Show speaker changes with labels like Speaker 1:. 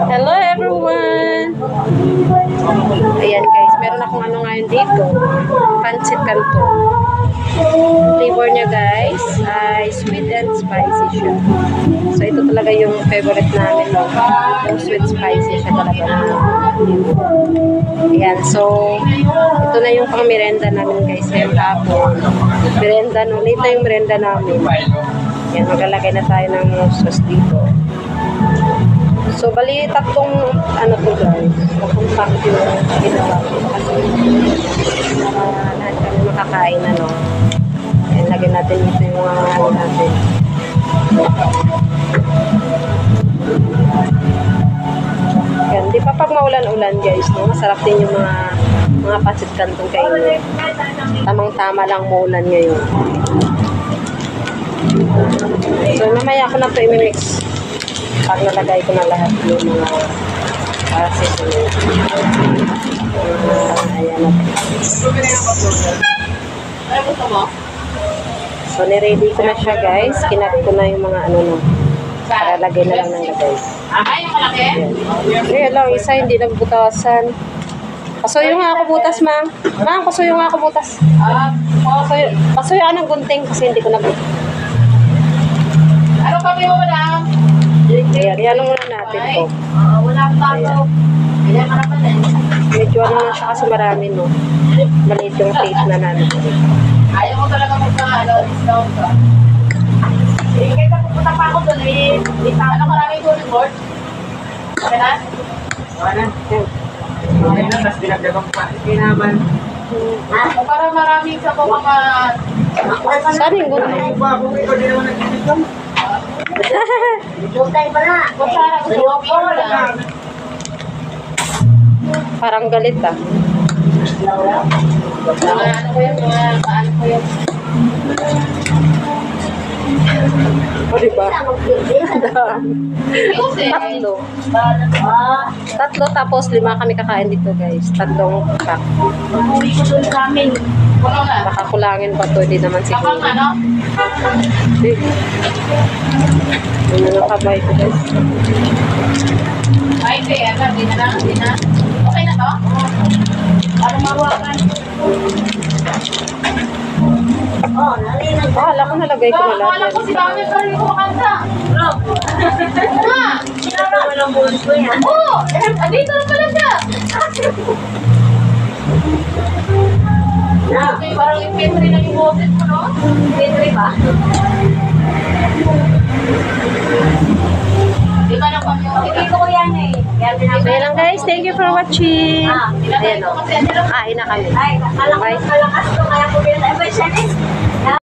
Speaker 1: Hello everyone! Ayan guys, meron akong ano ngayon dito. Pancit canton. Flavor niya guys ay sweet and spicy siya. So ito talaga yung favorite namin. No? Yung sweet spicy siya talaga. Ayan, so ito na yung pang merenda namin guys. Ngayong hapon. Merenda, no? Late na yung merenda namin. Ayan, maglalagay na tayo ng sauce dito. So, bali, tatlong, ano to guys, tatlong pack yung ginawa ko. Kasi, lahat kami makakain, ano. Ayan, lagyan natin dito yung mga, ano natin. Ayan, di pa pag maulan-ulan guys, no? Masarap din yung mga pancit canton kainin. Tamang-tama lang maulan ngayon. So, mamaya ko na ito i-mix. Pag nalagay ko na lahat yung mga seasoning. Ayan na. So, niready ko na siya guys. Kinat ko na yung mga ano na. Para lagay na lang ng lagay. Ayan lang, isa hindi nagbutasan. Pasuyo nga ako butas, ma'am. Ma'am, pasuyo nga ako butas. Pasuyo ka ng gunting kasi hindi ko nabutas.
Speaker 2: Ano pa mo madam?
Speaker 1: Ayan, yan muna natin po.
Speaker 2: Wala pa ako. Ayan, marapan din.
Speaker 1: Medyo ano na siya kasi marami, no? Maliit yung plate na namin.
Speaker 2: Ayaw mo talaga discount ka. Eh, kahit na pupunta pa ako doon, ano maraming golden board? Okay na?
Speaker 3: Okay na. Okay na, tapos dinagdagang pa. Kinaman.
Speaker 2: Para maraming sa mga...
Speaker 1: Saan yung gusto?
Speaker 3: Kung ikaw din naman nag-discount.
Speaker 2: Jutay pa na. Kutsara, gusto ko lang.
Speaker 1: Parang galit ah.
Speaker 2: Ano ko yung paano ko yung...
Speaker 1: O diba? Tatlo tapos 5 kami kakain dito guys. Tatlong pack.
Speaker 2: Umuwi ko doon sa amin. Puno na.
Speaker 1: Baka kulangin pa to. Hindi naman siguro.
Speaker 2: Kapag ano?
Speaker 1: Ano na kabay ko guys.
Speaker 2: Ay, kaya na. Di na. Okay na to? Ano maruwakan? Oh, nalilag.
Speaker 1: Akala ko nalagay ko na lahat.
Speaker 2: Akala ko si Dami pa rin kumakanta. Bro. Ha? Sinara mo lang buwan ko yan. Oo. Andito na pala siya. Okay, parang inventory na yung boses mo, no? Inventory ba? Di ba na kung yung... Ito ko yan eh.
Speaker 1: So yun lang guys. Thank you for watching. Ayan o. Kain na kami.
Speaker 2: Ay, malakas ko kaya ko pinatay.